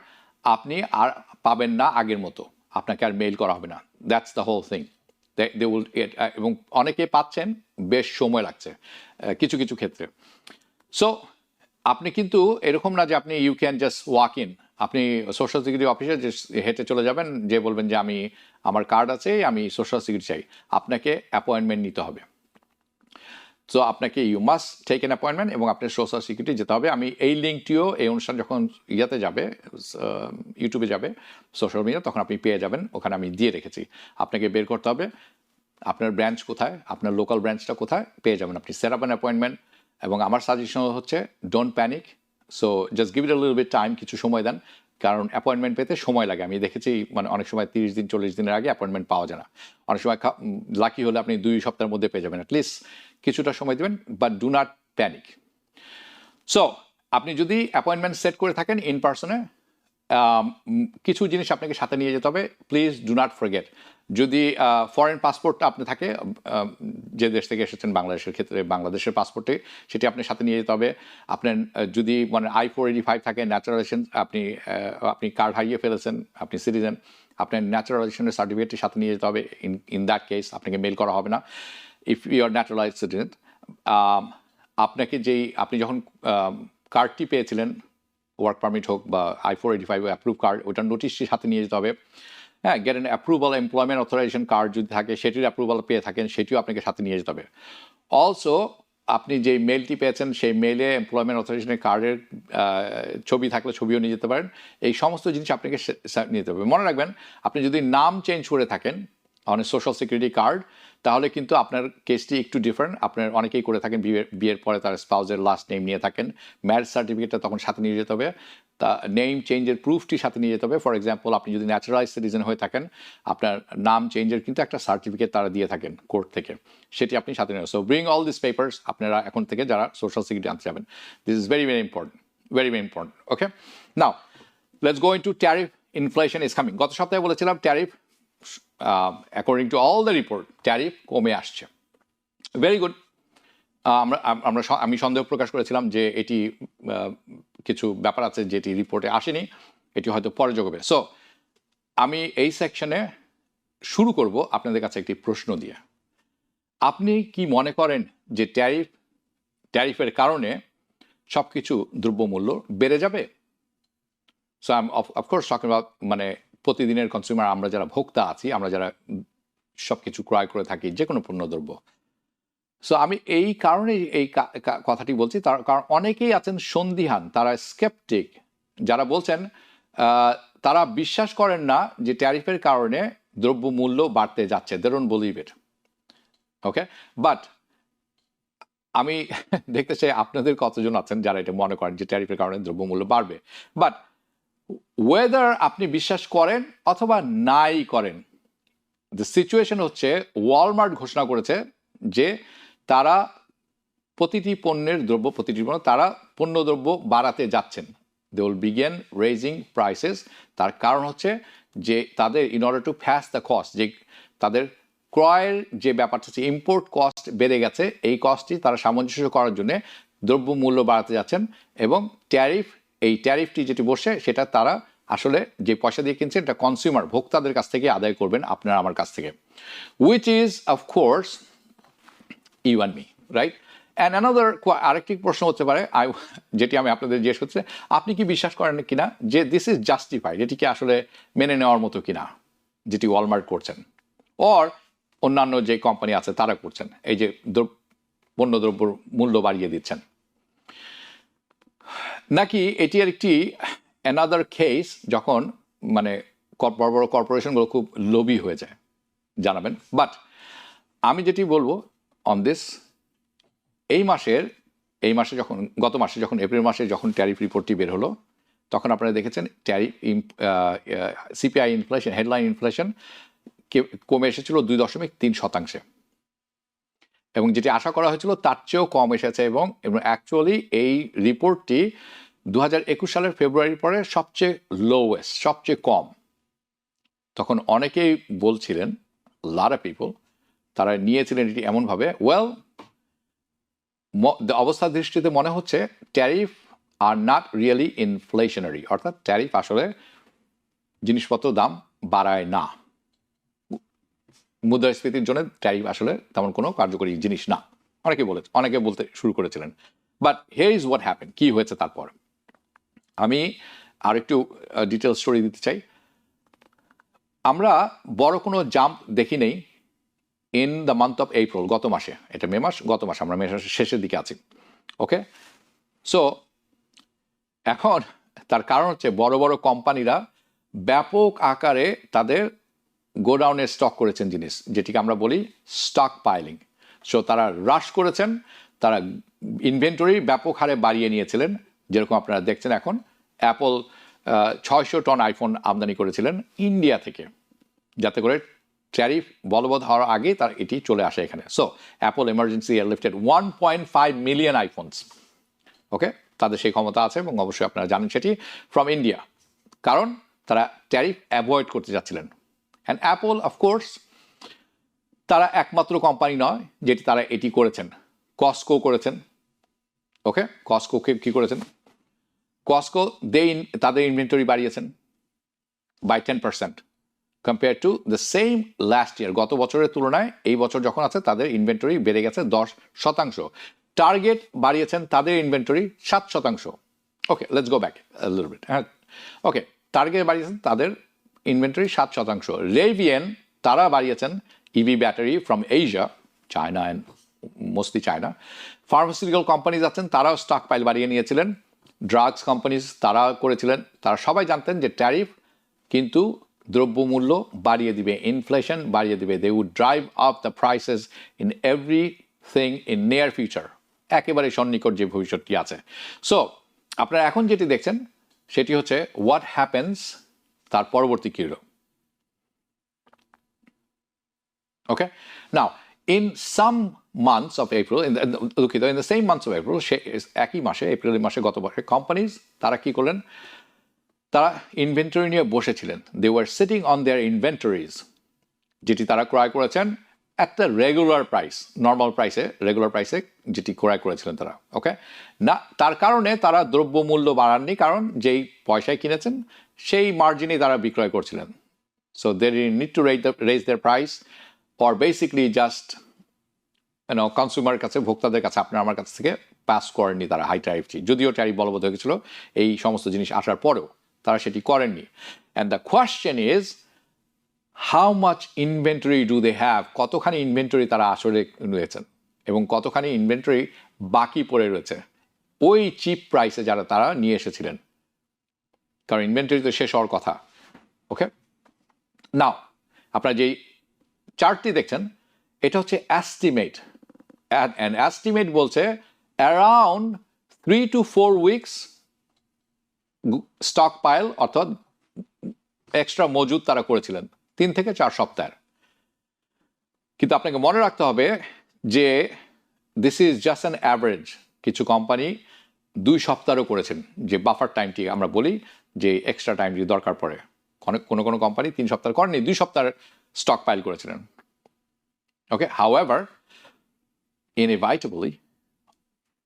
আপনি আর পাবেন না আগের মতো, আপনাকে আর মেইল করা হবে না। That's the whole thing. They will, এবং অনেকে পাচ্ছেন, বেশ সময় লাগছে কিছু কিছু ক্ষেত্রে। সো আপনি কিন্তু এরকম না যে আপনি you can just walk in, আপনি সোশ্যাল সিকিউরিটি অফিসে যে হেঁটে চলে যাবেন, যে বলবেন যে আমার কার্ড আছে, আমি সোশ্যাল সিকিউরিটি চাই, আপনাকে অ্যাপয়েন্টমেন্ট নিতে হবে। সো আপনাকে you must take an appointment, এবং আপনার সোশ্যাল সিকিউরিটি যেতে হবে। আমি এই লিঙ্কটিও এই অনুষ্ঠান যখন ইয়াতে যাবে, ইউটিউবে যাবে, সোশ্যাল মিডিয়া, তখন আপনি পেয়ে যাবেন, ওখানে আমি দিয়ে রেখেছি। আপনাকে বের করতে হবে আপনার ব্রাঞ্চ কোথায়, আপনার লোকাল ব্রাঞ্চটা কোথায়, পেয়ে যাবেন আপনি। সেট আপ অ্যান অ্যাপয়েন্টমেন্ট, এবং আমার সাজেশন হচ্ছে don't panic. So just give it a little bit time, কিছু সময় দেন, কারণ অ্যাপয়েন্টমেন্ট পেতে সময় লাগে। আমি দেখেছি মানে অনেক সময় 30 দিন 40 দিনের আগে অ্যাপয়েন্টমেন্ট পাওয়া যায় না। অনেক সময় লাকি হলে আপনি 2 সপ্তাহের মধ্যে পেয়ে যাবেন। অ্যাটলিস্ট কিছুটা সময় দেবেন, but do not panic. So আপনি যদি অ্যাপয়েন্টমেন্ট সেট করে থাকেন ইন পার্সনে, কিছু জিনিস আপনাকে সাথে নিয়ে যেতে হবে, প্লিজ ডু নট ফরগেট। যদি ফরেন পাসপোর্টটা আপনি থাকে, যে দেশ থেকে এসেছেন, বাংলাদেশের ক্ষেত্রে বাংলাদেশের পাসপোর্টে, সেটি আপনার সাথে নিয়ে যেতে হবে। আপনার যদি মানে I-485 থাকে, ন্যাচারালাইজেশন, আপনি কার্ড হারিয়ে ফেলেছেন, আপনি সিটিজেন, আপনার ন্যাচারালাইজেশনের সার্টিফিকেটটি সাথে নিয়ে যেতে হবে। ইন দ্যাট কেস আপনাকে মেল করা হবে না if you are naturalize citizen. আপনাকে আপনি যখন কার্ডটি পেয়েছিলেন, ওয়ার্ক পারমিট হোক বা I-485 অ্যাপ্রুভ কার্ড, ওটার নোটিশটি সাথে নিয়ে যেতে হবে। হ্যাঁ, get an approval employment authorization card যদি থাকে, সেটির অ্যাপ্রুভাল পেয়ে থাকেন, সেটিও আপনাকে সাথে নিয়ে যেতে হবে। অলসো আপনি যে মেলটি পেয়েছেন, সেই মেলে এমপ্লয়মেন্ট অথরাইজেশনের কার্ডের ছবি থাকলে ছবিও নিয়ে যেতে পারেন। এই সমস্ত জিনিস আপনাকে নিয়ে যেতে হবে। মনে রাখবেন, আপনি যদি নাম চেঞ্জ করে থাকেন অন সোশ্যাল সিকিউরিটি কার্ড, তাহলে কিন্তু আপনার কেসটি একটু ডিফারেন্ট। আপনার অনেকেই করে থাকেন, বিয়ের পরে তার স্পাউজের লাস্ট নেম নিয়ে থাকেন, ম্যারেজ সার্টিফিকেটটা তখন সাথে নিয়ে যেতে হবে, তা নেম চেঞ্জের প্রুফটি সাথে নিয়ে যেতে হবে। ফর এক্সাম্পল, আপনি যদি ন্যাচারালাইজ সিটিজেন হয়ে থাকেন, আপনার নাম চেঞ্জের কিন্তু একটা সার্টিফিকেট তারা দিয়ে থাকেন কোর্ট থেকে, সেটি আপনি সাথে নেবেন। So bring all this papers, আপনারা এখন থেকে যারা সোশ্যাল সিকিউরিটি আনতে যাবেন, this is very very important, very very important. Okay, now let's go into tariff. Inflation is coming. গত সপ্তাহে বলেছিলাম tariff, according to all the report, tariff কমে আসছে। Very good. আমি সন্দেহ প্রকাশ করেছিলাম যে এটি কিছু ব্যাপার আছে যেটি রিপোর্টে আসেনি, এটি হয়তো পরে যোগ হবে। সো আমি এই সেকশনে শুরু করব আপনাদের কাছে একটি প্রশ্ন দিয়ে। আপনি কি মনে করেন যে ট্যারিফের কারণে সব কিছু দ্রব্যমূল্য বেড়ে যাবে? So I am of course talking about মানে প্রতিদিনের কনজিউমার, আমরা যারা ভোক্তা আছি, আমরা যারা সবকিছু ক্রয় করে থাকি, যে কোনো পণ্যদ্রব্য। সো আমি এই কারণে এই কথাটি বলছি, তার কারণ অনেকেই আছেন সন্দিহান, তারা স্কেপটিক, যারা বলছেন তারা বিশ্বাস করেন না যে ট্যারিফের কারণে দ্রব্যমূল্য বাড়তে যাচ্ছে, they don't believe it. Okay, but আমি দেখতে চাই আপনাদের কতজন আছেন যারা এটা মনে করেন যে ট্যারিফের কারণে দ্রব্যমূল্য বাড়বে। বাট ওয়েদার আপনি বিশ্বাস করেন অথবা নাই করেন, দ্য সিচুয়েশন হচ্ছে ওয়ালমার্ট ঘোষণা করেছে যে তারা প্রতিটি পণ্যের তারা পণ্যদ্রব্য বাড়াতে যাচ্ছেন। They will begin raising prices. তার কারণ হচ্ছে যে তাদের in order to pass the cost, যে তাদের ক্রয়ের যে ব্যাপারটা হচ্ছে ইম্পোর্ট কস্ট বেড়ে গেছে, এই কস্টটি তারা সামঞ্জস্য করার জন্য দ্রব্য মূল্য বাড়াতে যাচ্ছেন। এবং এই ট্যারিফটি যেটি বসে সেটা তারা আসলে যে পয়সা দিয়ে কিনছেন এটা কনজিউমার ভোক্তাদের কাছ থেকে আদায় করবেন, আপনার আমার কাছ থেকে, which is of course you and me, right? And another আরেকটি প্রশ্ন হতে পারে যেটি আমি আপনাদের জিজ্ঞেস করছি, আপনি কি বিশ্বাস করেন কিনা যে দিস ইজ জাস্টিফাইড, এটি কি আসলে মেনে নেওয়ার মতো কিনা যেটি ওয়ালমার্ট করছেন, অর অন্যান্য যে কোম্পানি আছে তারা করছেন, এই যে পণ্যদ্রব্যর মূল্য বাড়িয়ে দিচ্ছেন, নাকি এটি একটি অ্যানাদার কেস যখন মানে বড় বড় কর্পোরেশনগুলো খুব লোভী হয়ে যায়, জানাবেন। বাট আমি যেটি বলবো অন দিস, এই মাসে যখন গত মাসে যখন এপ্রিল মাসে যখন ট্যারিফ রিপোর্টটি বের হলো, তখন আপনারা দেখেছেন tariff CPI inflation, headline inflation কমে এসেছিল 2.3%, এবং যেটি আশা করা হয়েছিল তার চেয়েও কম এসেছে। এবং অ্যাকচুয়ালি এই রিপোর্টটি 2021 সালের ফেব্রুয়ারির পরে সবচেয়ে লোয়েস্ট, সবচেয়ে কম। তখন অনেকেই বলছিলেন, লট অফ পিপল, তারা নিয়েছিলেন এটি এমনভাবে, ওয়েল অবস্থার দৃষ্টিতে মনে হচ্ছে tariff are not really inflationary, অর্থাৎ ট্যারিফ আসলে জিনিসপত্র দাম বাড়ায় না, মুদ্রাস্ফীতির জন্য ট্যারিফ আসলে তেমন কোনো কার্যকরী জিনিস না, অনেকে বলতে শুরু করেছিলেন। But here is what happen, কি হয়েছে তারপর। আমি আর একটু ডিটেল স্টোরি দিতে চাই। আমরা বড় কোনো জাম্প দেখি নেই in the month of April, গত মাসে, এটা মে মাস, গত মাসে আমরা মে মাসের শেষের দিকে আছি। ওকে, সো এখন তার কারণ হচ্ছে বড় বড় কোম্পানিরা ব্যাপক আকারে তাদের গোডাউনে স্টক করেছেন জিনিস, যেটিকে আমরা বলি স্টক পাইলিং। সো তারা রাশ করেছেন, তারা ইনভেন্টরি ব্যাপক হারে বাড়িয়ে নিয়েছিলেন। যেরকম আপনারা দেখছেন এখন অ্যাপল 600 টন আইফোন আমদানি করেছিলেন ইন্ডিয়া থেকে, যাতে করে ট্যারিফ বলবৎ হওয়ার আগে তার এটি চলে আসে এখানে। So Apple emergency airlifted 1.5 million iPhones. Okay, তাদের সেই ক্ষমতা আছে এবং অবশ্যই আপনারা জানেন সেটি ফ্রম ইন্ডিয়া, কারণ তারা ট্যারিফ অ্যাভয়েড করতে যাচ্ছিলেন। অ্যান্ড অ্যাপল অফকোর্স তারা একমাত্র কোম্পানি নয় যেটি তারা এটি করেছেন, কস্কো করেছেন। ওকে, কস্কো কি করেছেন? কস্কো তাদের ইনভেন্টরি বাড়িয়েছেন by 10% compare to the same last year, গত বছরের তুলনায় এই বছর যখন আছে তাদের ইনভেন্টরি বেড়ে গেছে 10%। টার্গেট বাড়িয়েছেন তাদের inventory 7%। Okay, let's go back little bit. হ্যাঁ, ওকে, টার্গেট বাড়িয়েছেন তাদের ইনভেন্টরি 7%। রেভিয়েন তারা বাড়িয়েছেন EV battery from Asia, China and mostly China. Pharmaceutical companies আছেন, তারাও স্টক পাইল বাড়িয়ে নিয়েছিলেন। ড্রাগস কোম্পানিজ তারা করেছিলেন। তারা সবাই জানতেন যে ট্যারিফ কিন্তু দ্রব্যমূল্য বাড়িয়ে দিবে, ইনফ্লেশন বাড়িয়ে দিবে। They would drive up the prices in everything in near future, একেবারে সন্নিকট যে ভবিষ্যৎটি আছে। সো আপনারা এখন যেটি দেখছেন সেটি হচ্ছে হোয়াট হ্যাপেন্স, তার পরবর্তী কী হলো। ওকে, নাও in some months of April, in the same months of April, একই মাসে, এপ্রিল মাসে গত বছর, কোম্পানিজ তারা কি করলেন, তারা ইনভেন্টরি নিয়ে বসেছিলেন। They were sitting on their inventories, যেটি তারা ক্রয় করেছেন একটা রেগুলার প্রাইস, নর্মাল প্রাইসে, রেগুলার প্রাইসে যেটি ক্রয় করেছিলেন তারা। ওকে, না তার কারণে তারা দ্রব্যমূল্য বাড়াননি, কারণ যেই পয়সায় কিনেছেন সেই মার্জিনে তারা বিক্রয় করছিলেন। So they need to raise their price, or basically just consumer কাছে, ভোক্তাদের কাছে, আপনার আমার কাছ থেকে পাস করেননি তারা হাই ট্যারিফটি, যদিও ট্যারিফ বলবৎ হয়ে গেছিল এই সমস্ত জিনিস আসার পরেও। তারা সেটি করেননি। And the question is how much inventory do they have, কতখানি ইনভেন্টরি তারা আসলে রয়েছেন এবং কতখানি ইনভেন্টরি বাকি পড়ে রয়েছে ওই চিপ প্রাইসে যারা তারা নিয়ে এসেছিলেন, কারণ ইনভেন্টরি তো শেষ হওয়ার কথা। ওকে, নাও আপনারা যেই চার্টটি দেখছেন এটা হচ্ছে অ্যাস্টিমেট, অ্যান্ড অ্যাস্টিমেট বলছে around 3 to 4 weeks stockpile, অর্থাৎ এক্সট্রা মজুদ তারা করেছিলেন 3 থেকে 4 সপ্তাহের। কিন্তু আপনাকে মনে রাখতে হবে যে this is just an average. কিছু কোম্পানি 2 সপ্তাহও করেছেন, যে বাফার টাইমটি আমরা বলি, যে এক্সট্রা টাইম যদি দরকার পড়ে। কোনো কোনো কোম্পানি 3 সপ্তাহ করেনি, 2 সপ্তাহের স্টক পাইল করেছিলেন। ওকে, হাউএভার ইনএভিটেবলি,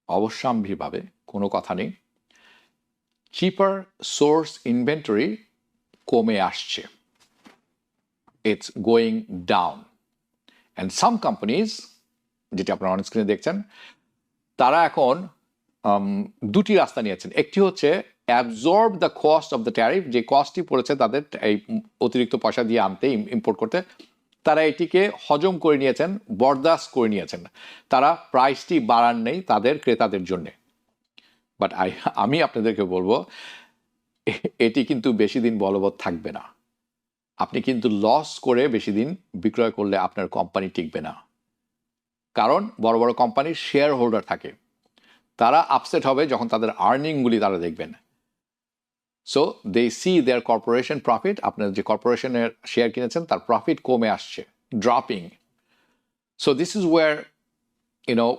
অবশ্যম্ভাবীভাবে কোনো কথা নেই, চিপার সোর্স ইনভেন্টরি কমে আসছে, it's going down. And some companies, যেটা আপনারা অন স্ক্রিনে দেখছেন, তারা এখন দুটি রাস্তা নিয়েছেন। একটি হচ্ছে absorb the cost of the tariff, যে কস্টটি পড়েছে তাদের এই অতিরিক্ত পয়সা দিয়ে আনতে, ইম্পোর্ট করতে, তারা এটিকে হজম করে নিয়েছেন, বরদাস্ত করে নিয়েছেন, তারা প্রাইসটি বাড়ান নেই তাদের ক্রেতাদের জন্যে। বাট আমি আপনাদেরকে বলবো এটি কিন্তু বেশি দিন বলবৎ থাকবে না। আপনি কিন্তু লস করে বেশি দিন বিক্রয় করলে আপনার কোম্পানি টিকবে না, কারণ বড় বড় কোম্পানির শেয়ার হোল্ডার থাকে, তারা আপসেট হবে যখন তাদের আর্নিংগুলি তারা দেখবেন। So they see their corporation profit, আপনার যে কর্পোরেশনের শেয়ার কিনেছেন তার প্রফিট কমে আসছে, dropping. So this is where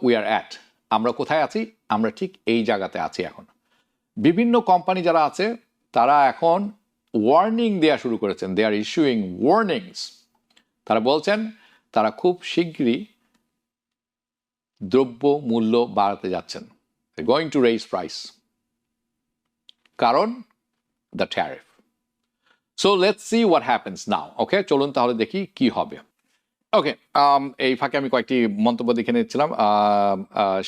we are at. আমরা কোথায় আছি? আমরা ঠিক এই জায়গাতে আছি এখন। বিভিন্ন কোম্পানি যারা আছে তারা এখন ওয়ার্নিং দেওয়া শুরু করেছেন, দে আর ইস্যুইং ওয়ার্নিংস। তারা বলছেন তারা খুব শীঘ্রই দ্রব্য মূল্য বাড়াতে যাচ্ছেন, গোয়িং টু রেইজ প্রাইস, কারণ the tariff. So let's see what happens now. Okay, চলুন তাহলে দেখি কি হবে। ওকে, এই ফাঁকে আমি কয়েকটি মন্তব্য দেখে নিচ্ছিলাম।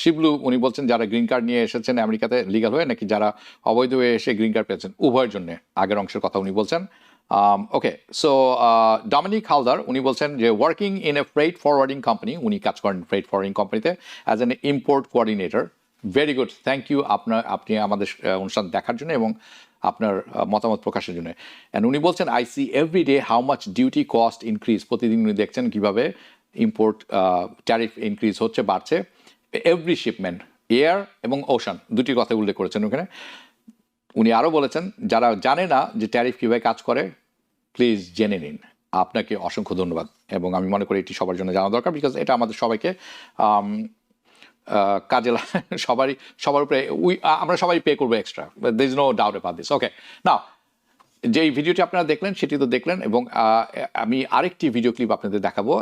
শিবলু উনি বলছেন যারা গ্রিন কার্ড নিয়ে এসেছেন আমেরিকাতে লিগাল হয়ে, নাকি যারা অবৈধ হয়ে এসে গ্রিন কার্ড পেয়েছেন, উভয়ের জন্য আগের অংশের কথা উনি বলছেন। ওকে, সো ডমিনিক হালদার উনি বলছেন যে working in a freight forwarding company, উনি কাজ করেন ফ্রেট ফরওয়ার্ডিং কোম্পানিতে as an import coordinator. Very good, thank you আপনি আমাদের অনুষ্ঠান দেখার জন্য এবং আপনার মতামত প্রকাশের জন্য। অ্যান্ড উনি বলছেন I see every day how much duty cost increase, প্রতিদিন উনি দেখছেন কীভাবে ইম্পোর্ট ট্যারিফ ইনক্রিজ হচ্ছে, বাড়ছে, এভরি শিপমেন্ট, এয়ার এবং ওশান, দুটি কথা উল্লেখ করেছেন ওখানে। উনি আরও বলেছেন যারা জানে না যে ট্যারিফ কীভাবে কাজ করে প্লিজ জেনে নিন। আপনাকে অসংখ্য ধন্যবাদ, এবং আমি মনে করি এটি সবার জন্য জানা দরকার, বিকজ এটা আমাদের সবাইকে কাজে সবার উপরে আমরা সবাই পে করবো extra, there is no doubt about this. Okay, now যেই ভিডিওটি আপনারা দেখলেন সেটি তো দেখলেন, এবং আমি আরেকটি ভিডিও ক্লিপ আপনাদের দেখাবো,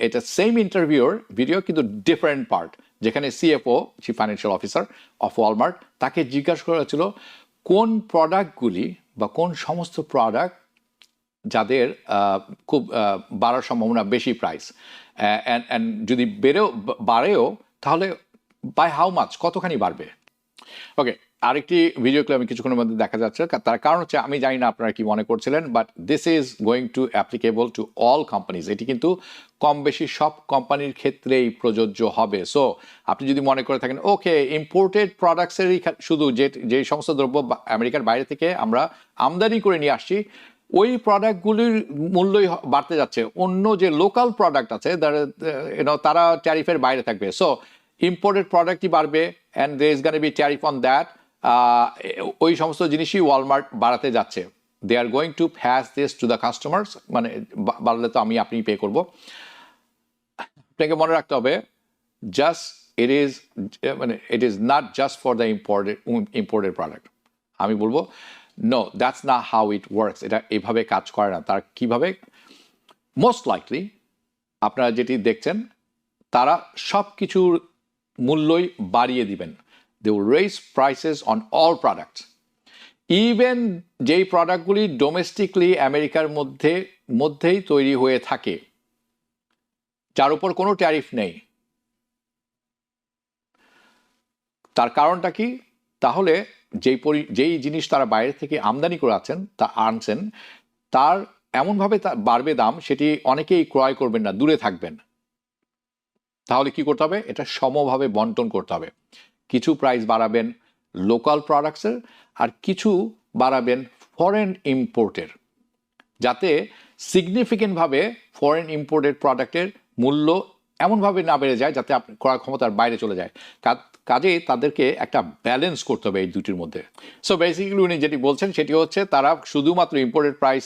এটা সেম ইন্টারভিউর ভিডিও কিন্তু ডিফারেন্ট পার্ট, যেখানে CFO, chief financial officer of Walmart, তাকে জিজ্ঞাসা করা হয়েছিল কোন প্রোডাক্টগুলি বা কোন সমস্ত প্রোডাক্ট যাদের খুব বাড়ার সম্ভাবনা বেশি প্রাইস, অ্যান্ড যদি বাড়েও তাহলে বাই হাউ মাচ, কতখানি বাড়বে। ওকে, আরেকটি ভিডিও ক্লিপ আমি কিছুক্ষণের মধ্যে দেখা যাচ্ছে, তার কারণ হচ্ছে আমি জানি না আপনারা কি মনে করছিলেন, but this is going to applicable to all companies. এটি কিন্তু কম বেশি সব কোম্পানির ক্ষেত্রেই প্রযোজ্য হবে। সো আপনি যদি মনে করে থাকেন ওকে ইম্পোর্টেড প্রোডাক্টসেরই শুধু যে সমস্ত দ্রব্য আমেরিকার বাইরে থেকে আমরা আমদানি করে নিয়ে আসছি, ওই প্রোডাক্টগুলির মূল্যই বাড়তে যাচ্ছে, অন্য যে লোকাল প্রোডাক্ট আছে তারা ট্যারিফের বাইরে থাকবে। সো ইম্পোর্টেড প্রোডাক্টই বাড়বে, and there is gonna be tariff on that. ওই সমস্ত জিনিসই ওয়ালমার্ট বাড়াতে যাচ্ছে। They are going to pass this to the customers, মানে বাড়লে তো আপনি পে করব। আপনাকে মনে রাখতে হবে just it is not just for the imported product. আমি বলবো নো, দ্যাটস না হাউ ইট ওয়ার্কস। এটা এভাবে কাজ করে না। তার কিভাবে, মোস্ট লাইকলি আপনারা যেটি দেখছেন তারা সব কিছুর মূল্যই বাড়িয়ে দিবেন। They will raise prices on all products, even যেই প্রোডাক্টগুলি ডোমেস্টিকলি আমেরিকার মধ্যেই তৈরি হয়ে থাকে, যার উপর কোনো ট্যারিফ নেই। তার কারণটা কি? তাহলে যেই জিনিস তারা বাইরে থেকে আমদানি করে আনছেন তার এমনভাবে বাড়বে দাম, সেটি অনেকেই ক্রয় করবেন না, দূরে থাকবেন। তাহলে কি করতে হবে? এটা সমভাবে বন্টন করতে হবে। কিছু প্রাইস বাড়াবেন লোকাল প্রোডাক্টসের, আর কিছু বাড়াবেন ফরেন ইম্পোর্টের, যাতে সিগনিফিকেন্টভাবে ফরেন ইম্পোর্টেড প্রোডাক্টের মূল্য এমনভাবে না বেড়ে যায় যাতে আপনার ক্রয় ক্ষমতার বাইরে চলে যায়। কাজে তাদেরকে একটা ব্যালেন্স করতে হবে এই দুটির মধ্যে। সো বেসিক্যালি উনি যেটি বলছেন সেটি হচ্ছে তারা শুধুমাত্র ইম্পোর্টেড প্রাইস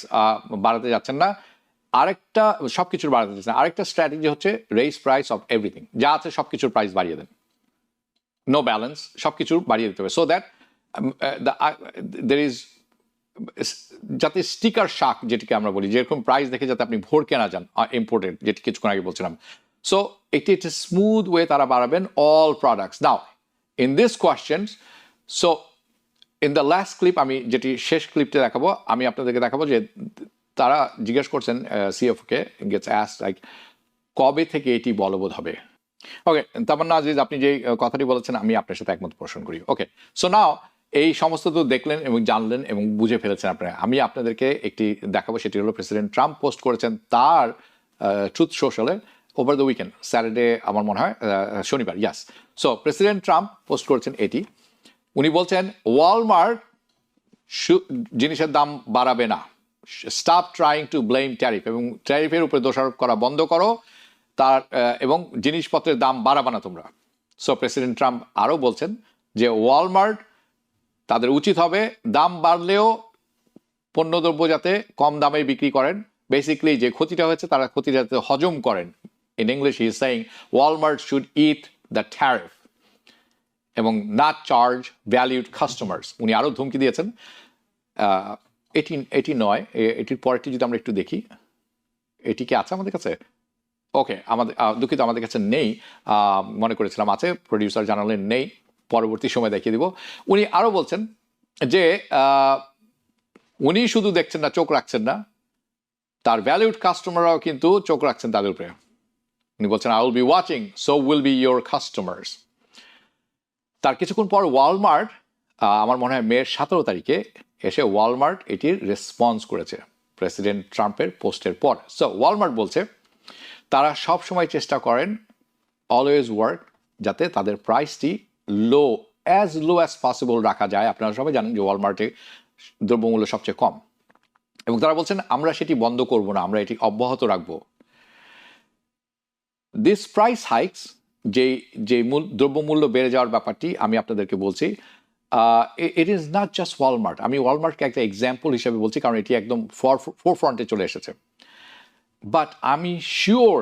বাড়াতে যাচ্ছেন না, আরেকটা সব কিছুর বাড়াতে যাচ্ছেন না, আরেকটা স্ট্র্যাটেজি হচ্ছে রেইজ প্রাইস অফ এভরিথিং, যা আছে সব কিছুর প্রাইস বাড়িয়ে দেন, নো ব্যালেন্স, সব কিছুর বাড়িয়ে দিতে হবে, সো দ্যাট দের ইজ, যাতে স্টিকার শাক যেটিকে আমরা বলি, যেরকম প্রাইস দেখে যাতে আপনি ভোর কেনা যান ইম্পোর্টেড, যেটি কিছুক্ষণ আগে বলছিলাম। সো একটি স্মুথ ওয়ে তারা বাড়াবেন all products. Now in this questions, so in the last clip, আমি যেটি শেষ ক্লিপটা দেখাবো, আমি আপনাদেরকে দেখাবো যে তারা জিজ্ঞেস করছেন সিএফকে, গেটস অ্যাস্কড লাইক কবে থেকে এটি বলবৎ হবে। ওকে, তামান্না আজিজ, আপনি যে কথাটি বলেছেন আমি আপনার সাথে একমত পোষণ করি। ওকে, সো নাও এই সমস্ত তো দেখলেন এবং জানলেন এবং বুঝে ফেলেছেন আপনারা। আমি আপনাদেরকে একটি দেখাবো, সেটি হলো প্রেসিডেন্ট ট্রাম্প পোস্ট করেছেন তার ট্রুথ সোশ্যালে ওভার দ্য উইকেন্ড, স্যাটারডে আমার মনে হয়, শনিবার, yes. So President Trump post করেছেন এটি, উনি বলছেন ওয়ালমার্ট জিনিসের দাম বাড়াবে না, stop trying to blame tariff, এবং ট্যারিফের উপরে দোষারোপ করা বন্ধ করো, তার এবং জিনিসপত্রের দাম বাড়াবে না তোমরা। সো প্রেসিডেন্ট ট্রাম্প আরও বলছেন যে ওয়ালমার্ট তাদের উচিত হবে দাম বাড়লেও পণ্যদ্রব্য যাতে কম দামে বিক্রি করেন, বেসিক্যালি যে ক্ষতিটা হয়েছে তারা ক্ষতি যাতে হজম করেন। In English he is saying Walmart should eat the tariff এবং নট চার্জ ভ্যালিউড কাস্টমার্স। উনি আরও ধমকি দিয়েছেন, এটি নয়, এটির পরেরটি যদি আমরা একটু দেখি, এটি কি আছে আমাদের কাছে? ওকে, আমাদের দুঃখিত, আমাদের কাছে নেই, মনে করেছিলাম আছে, প্রডিউসার জানালেন নেই, পরবর্তী সময় দেখিয়ে দিব। উনি আরও বলছেন যে উনি শুধু দেখছেন না, চোখ রাখছেন না, তার ভ্যালিউড কাস্টমাররাও কিন্তু চোখ রাখছেন তাদের উপরে। উনি বলছেন I will be watching, so will be your customers. তার কিছুক্ষণ পর ওয়ালমার্ট, আমার মনে হয় মের 17 তারিখে এসে ওয়ালমার্ট এটির রেসপন্স করেছে প্রেসিডেন্ট ট্রাম্পের পোস্টের পর। সো ওয়ালমার্ট বলছে তারা সব সময় চেষ্টা করেন, অলওয়েজ ওয়ার্ক, যাতে তাদের প্রাইসটি লো অ্যাজ পসিবল রাখা যায়। আপনারা সবাই জানেন যে ওয়ালমার্টে দ্রব্যমূল্য সবচেয়ে কম, এবং তারা বলছেন আমরা সেটি বন্ধ করব না, আমরা এটি অব্যাহত রাখব। দিস প্রাইস হাইকস, যে দ্রব্যমূল্য বেড়ে যাওয়ার ব্যাপারটি আমি আপনাদেরকে বলছি, ইট ইজ নট জাস্ট ওয়ালমার্ট। আমি ওয়ালমার্টকে একটা এক্সাম্পল হিসেবে বলছি, কারণ এটি একদম ফোরফ্রন্টে চলে এসেছে। বাট আমি শিওর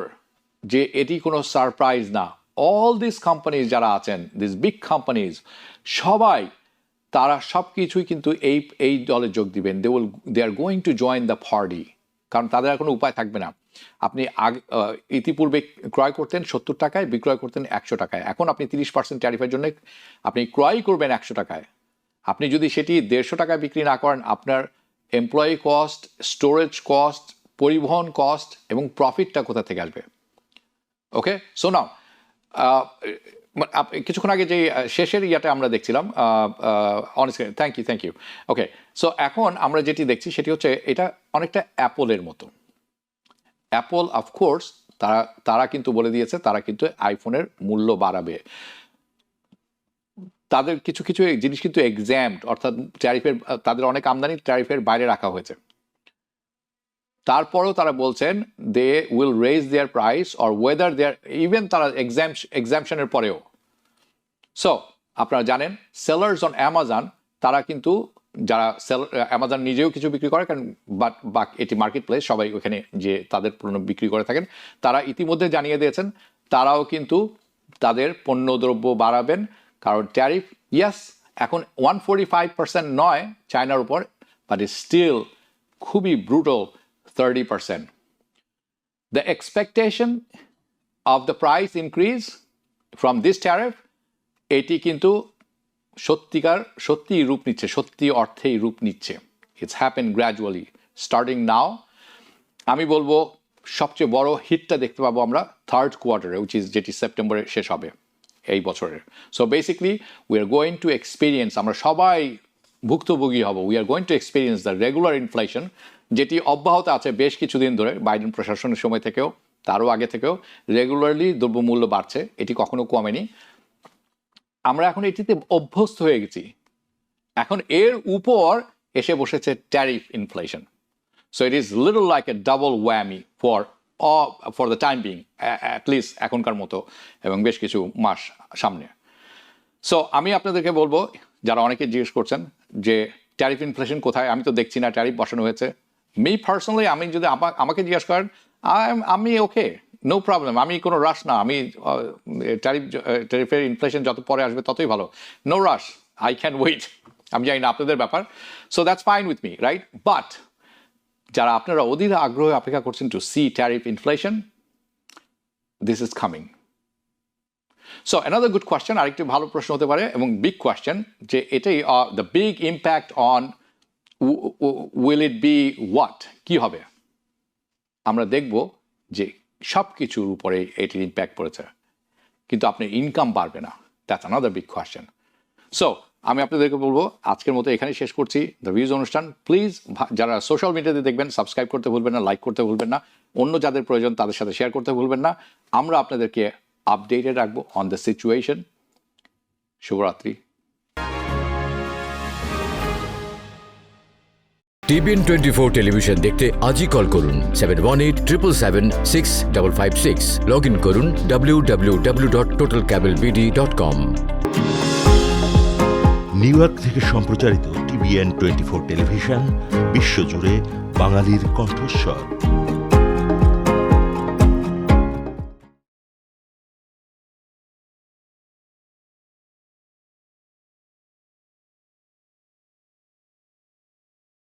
যে এটি কোনো সারপ্রাইজ না। অল দিস কোম্পানিজ যারা আছেন, দিস বিগ কোম্পানিজ, সবাই তারা সব কিছুই কিন্তু এই দলে যোগ দিবেন। They are going to join the party, কারণ তাদের আর কোনো উপায় থাকবে না। আপনি ইতিপূর্বে ক্রয় করতেন 70 টাকায়, বিক্রয় করতেন 100 টাকায়। এখন আপনি 30% ট্যারিফের জন্য আপনি ক্রয় করবেন 100 টাকায়। আপনি যদি সেটি 150 টাকায় বিক্রি না করেন, আপনার এমপ্লয়ি কস্ট, স্টোরেজ কস্ট, পরিবহন কস্ট এবং প্রফিটটা কোথা থেকে আসবে? ওকে, সো নাও কিছুক্ষণ আগে যে শেষের ইয়াটা আমরা দেখছিলাম onscreen, thank you. Okay, so এখন আমরা যেটি দেখছি সেটি হচ্ছে এটা অনেকটা অ্যাপলের মতো। অ্যাপল অফকোর্স তারা কিন্তু বলে দিয়েছে তারা কিন্তু আইফোনের মূল্য বাড়াবে। তাদের কিছু জিনিস কিন্তু এক্সাম্পড, অর্থাৎ ট্যারিফের, তাদের অনেক আমদানি ট্যারিফের বাইরে রাখা হয়েছে। তারপরেও তারা বলছেন they will raise their price or whether their, even তারা এক্সামশনের পরেও। সো আপনারা জানেন সেলার্স অন অ্যামাজন, তারা কিন্তু যারা অ্যামাজন নিজেও কিছু বিক্রি করে, কারণ বাট এটি মার্কেট প্লেস, সবাই ওখানে যে তাদের পণ্য বিক্রি করে থাকেন, তারা ইতিমধ্যে জানিয়ে দিয়েছেন তারাও কিন্তু তাদের পণ্যদ্রব্য বাড়াবেন, কারণ ট্যারিফ ইয়াস এখন 145% নয় চায়নার উপর, বাট ইজ স্টিল খুবই brutal 30%. The expectation of the price increase from this tariff, এটি কিন্তু সত্যি রূপ নিচ্ছে, সত্যি অর্থেই রূপ নিচ্ছে। It's happened gradually, starting now. আমি বলবো সবচেয়ে বড় হিটটা দেখতে পাবো আমরা থার্ড কোয়ার্টারে, যেটি সেপ্টেম্বরে শেষ হবে। এই বছরের। So basically we are going to experience, আমরা সবাই ভুক্তভোগী হব, we are going to experience the regular inflation, যেটি অব্যাহত আছে বেশ কিছুদিন ধরে, বাইডেন প্রশাসনের সময় থেকেও তারও আগে থেকেও রেগুলারলি দ্রব্যমূল্য বাড়ছে, এটি কখনো কমেনি। আমরা এখন এটিতে অভ্যস্ত হয়ে গেছি, এখন এর উপর এসে বসেছে tariff inflation. So it is little like a double whammy for the time being, at least এখনকার মতো এবং বেশ কিছু মাস সামনে। সো আমি আপনাদেরকে বলবো, যারা অনেকে জিজ্ঞেস করছেন যে ট্যারিফ ইনফ্লেশন কোথায়, আমি তো দেখছি না ট্যারিফ বসানো হয়েছে। মি পার্সোনালি, আমি যদি আমাকে জিজ্ঞেস করেন, আমি ওকে, নো প্রবলেম, আমি কোনো রাশ না, আমি ট্যারিফের ইনফ্লেশন যত পরে আসবে ততই ভালো, no rush, I can wait. আমি জানি না আপনাদের ব্যাপার, so that's fine with me, right? But যারা আপনারা অধীর আগ্রহে অপেক্ষা করছেন to see tariff inflation, this is coming. So another good question, আরেকটি ভালো প্রশ্ন হতে পারে এবং বিগ কোয়েশ্চেন, যে এটাই the big impact on will it be what, কী হবে? আমরা দেখব যে সব কিছুর উপরে এটির ইম্প্যাক্ট পড়েছে, কিন্তু আপনার ইনকাম বাড়বে না। That's another big question. So আমি আপনাদেরকে বলবো, আজকের মতো এখানেই শেষ করছি দ্য ভিউজ অনুষ্ঠান। প্লিজ যারা সোশ্যাল মিডিয়াতে দেখবেন, সাবস্ক্রাইব করতে ভুলবেন না, লাইক করতে ভুলবেন না, অন্য যাদের প্রয়োজন তাদের সাথে শেয়ার করতে ভুলবেন না। আমরা আপনাদেরকে আপডেটেড রাখবো অন দ্য সিচুয়েশন। শুভরাত্রি।
TBN 24 টেলিভিশন দেখতে আজই কল করুন 7187776556। লগ ইন করুন www.totalcablebd.com।
নিউ ইয়র্ক থেকে সম্প্রচারিত TBN 24 টেলিভিশন, বিশ্বজুড়ে বাঙালির কণ্ঠস্বর।